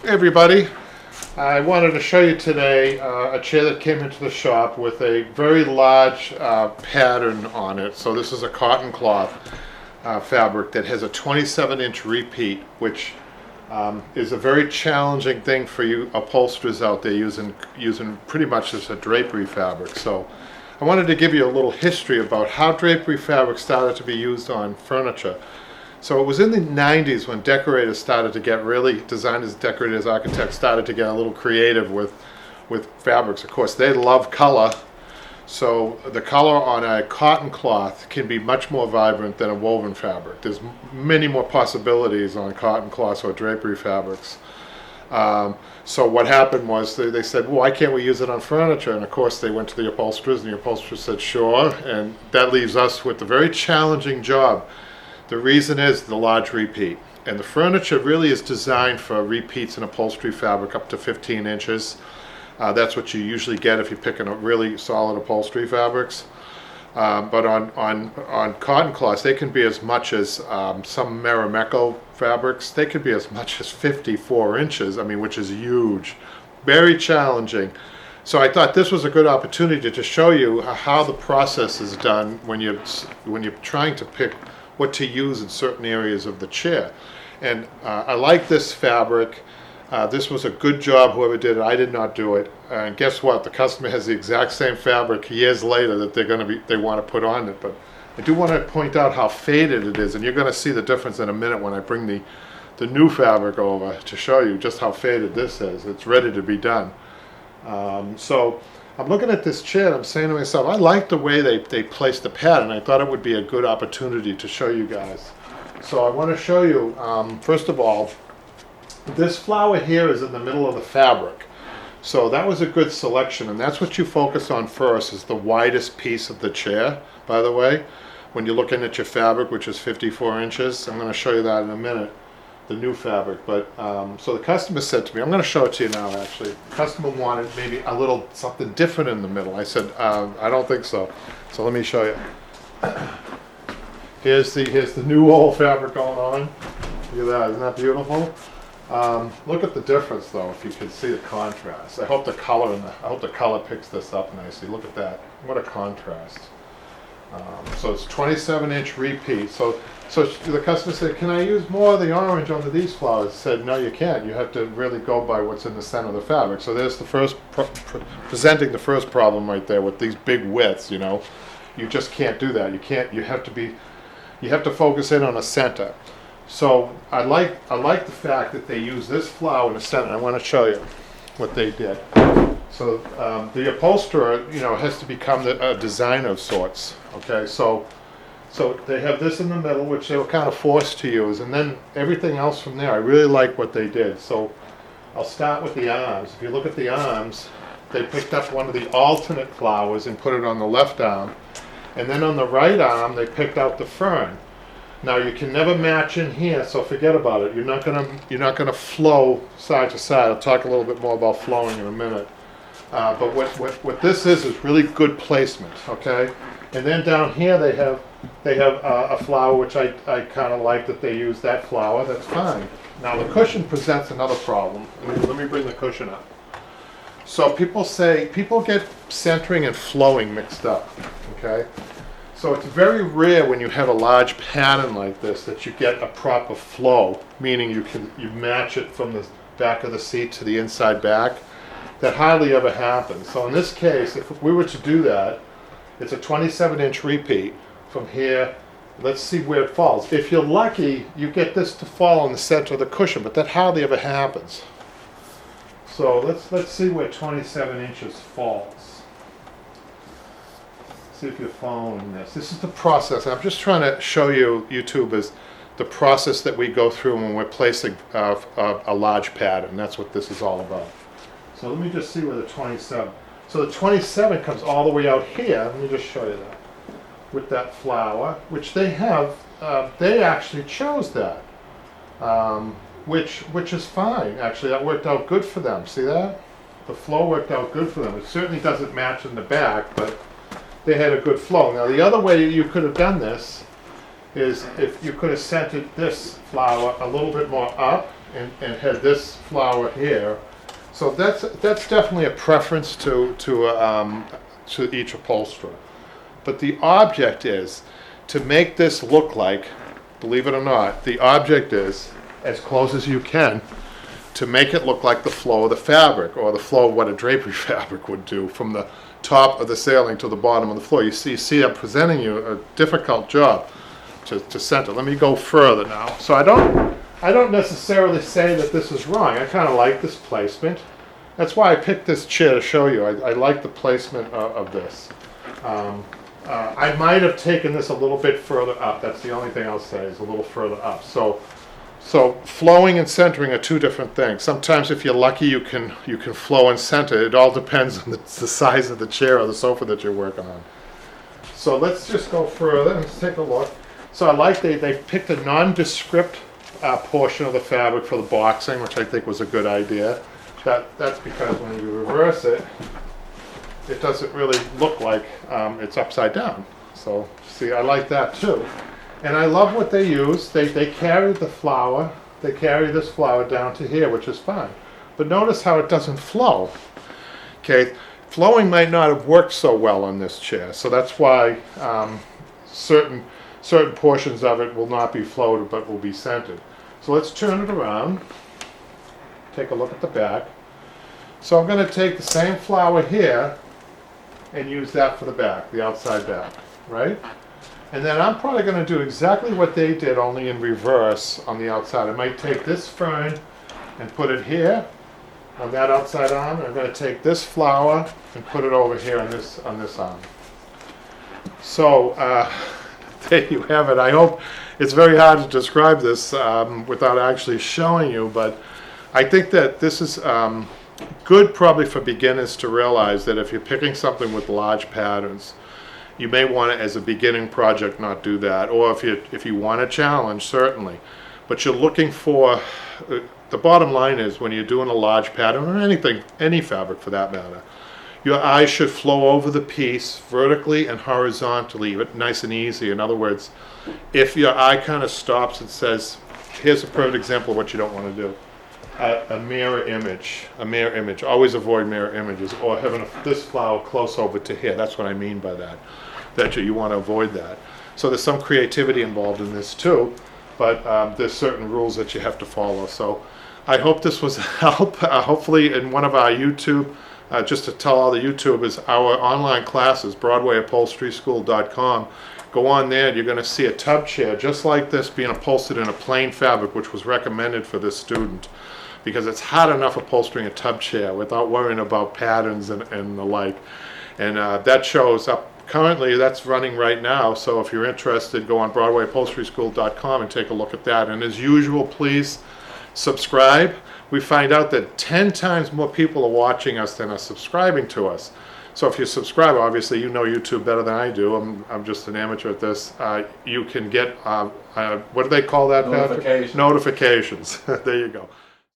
Hey everybody, I wanted to show you today a chair that came into the shop with a very large pattern on it. So this is a cotton cloth fabric that has a 27-inch repeat, which is a very challenging thing for you upholsterers out there using pretty much as a drapery fabric. So I wanted to give you a little history about how drapery fabric started to be used on furniture. So it was in the 90s when decorators started to get really, designers, decorators, architects started to get a little creative with fabrics. Of course, they love color, so the color on a cotton cloth can be much more vibrant than a woven fabric. There's many more possibilities on cotton cloths or drapery fabrics. So what happened was they said, well, why can't we use it on furniture? And of course they went to the upholsterers, and the upholsterers said, sure, and that leaves us with a very challenging job. The reason is the large repeat, and the furniture really is designed for repeats in upholstery fabric up to 15 inches. That's what you usually get if you're picking up really solid upholstery fabrics. But on cotton cloths, they can be as much as some Marimekko fabrics. They could be as much as 54 inches. I mean, which is huge, very challenging. So I thought this was a good opportunity to show you how the process is done when you're trying to pick what to use in certain areas of the chair. And I like this fabric. This was a good job, whoever did it. I did not do it. And guess what? The customer has the exact same fabric years later that they want to put on it. But I do want to point out how faded it is, and you're going to see the difference in a minute when I bring the new fabric over to show you just how faded this is. It's ready to be done. So I'm looking at this chair and I'm saying to myself, I like the way they placed the pattern. I thought it would be a good opportunity to show you guys. So I want to show you, first of all, this flower here is in the middle of the fabric. So that was a good selection, and that's what you focus on first, is the widest piece of the chair, by the way, when you're looking at your fabric, which is 54 inches. I'm going to show you that in a minute, the new fabric. But so the customer said to me, I'm going to show it to you now actually. The customer wanted maybe a little something different in the middle. I said, I don't think so. So let me show you. Here's the new old fabric going on. Look at that, isn't that beautiful? Look at the difference though, if you can see the contrast. I hope the color picks this up nicely. Look at that. What a contrast. So it's 27-inch repeat. So the customer said, can I use more of the orange under these flowers? I said, no, you can't. You have to really go by what's in the center of the fabric. So there's the first, presenting the first problem right there with these big widths, you know. You just can't do that. You have to focus in on a center. So I like the fact that they use this flower in the center. I want to show you what they did. So the upholsterer, you know, has to become a designer of sorts. Okay, so they have this in the middle, which they were kind of forced to use, and then everything else from there. I really like what they did. So I'll start with the arms. If you look at the arms, they picked up one of the alternate flowers and put it on the left arm, and then on the right arm they picked out the fern. Now you can never match in here, so forget about it. You're not gonna flow side to side. I'll talk a little bit more about flowing in a minute. But what this is really good placement, okay? And then down here they have a flower, which I kind of like that they use that flower. That's fine. Now the cushion presents another problem. Let me bring the cushion up. So people get centering and flowing mixed up, okay? So it's very rare when you have a large pattern like this that you get a proper flow, meaning you match it from the back of the seat to the inside back. That hardly ever happens. So in this case, if we were to do that, it's a 27-inch repeat from here. Let's see where it falls. If you're lucky, you get this to fall in the center of the cushion, but that hardly ever happens. So let's see where 27 inches falls. See if you're following this. This is the process. I'm just trying to show you, YouTube, is the process that we go through when we're placing a large pattern. That's what this is all about. So let me just see where the 27. So the 27 comes all the way out here. Let me just show you that. With that flower, which they have, they actually chose that, which is fine. Actually, that worked out good for them. See that? The flow worked out good for them. It certainly doesn't match in the back, but they had a good flow. Now the other way you could have done this is if you could have centered this flower a little bit more up and had this flower here. So that's definitely a preference to each upholsterer. But the object is to make this look like, believe it or not, the object is, as close as you can, to make it look like the flow of the fabric, or the flow of what a drapery fabric would do from the top of the ceiling to the bottom of the floor. You see I'm presenting you a difficult job to center. Let me go further now. So I don't necessarily say that this is wrong. I kind of like this placement. That's why I picked this chair to show you. I like the placement of this. I might have taken this a little bit further up. That's the only thing I'll say, is a little further up. So flowing and centering are two different things. Sometimes if you're lucky, you can flow and center. It all depends on the size of the chair or the sofa that you're working on. So let's just go further. Let's take a look. So I like they picked a nondescript portion of the fabric for the boxing, which I think was a good idea. That's because when you reverse it, it doesn't really look like it's upside down. So see, I like that too. And I love what they use. They carried the flower, they carry this flower down to here, which is fine. But notice how it doesn't flow. Okay, flowing might not have worked so well on this chair, so that's why certain portions of it will not be flowed but will be centered. So let's turn it around. Take a look at the back. So I'm going to take the same flower here and use that for the back, the outside back, right? And then I'm probably going to do exactly what they did, only in reverse on the outside. I might take this fern and put it here on that outside arm. I'm going to take this flower and put it over here on this arm. So there you have it. I hope it's very hard to describe this without actually showing you, but I think that this is good probably for beginners to realize that if you're picking something with large patterns, you may want to, as a beginning project, not do that. Or if you want a challenge, certainly. But you're looking for, the bottom line is, when you're doing a large pattern, or anything, any fabric for that matter, your eye should flow over the piece vertically and horizontally, but nice and easy. In other words, if your eye kind of stops and says, here's a perfect example of what you don't want to do. A mirror image. Always avoid mirror images, or having this flower close over to here. That's what I mean by that. That you want to avoid that. So there's some creativity involved in this too, but there's certain rules that you have to follow. So I hope this was a help. Hopefully in one of our YouTube, just to tell all the YouTubers, our online classes, BroadwayUpholsterySchool.com. Go on there, you're going to see a tub chair just like this being upholstered in a plain fabric, which was recommended for this student, because it's hard enough upholstering a tub chair without worrying about patterns and the like. And that shows up currently, that's running right now. So if you're interested, go on BroadwayUpholsterySchool.com and take a look at that. And as usual, please subscribe. We find out that 10 times more people are watching us than are subscribing to us. So if you subscribe, obviously you know YouTube better than I do. I'm just an amateur at this. You can get, what do they call that, Patrick? Notifications. Notifications. There you go.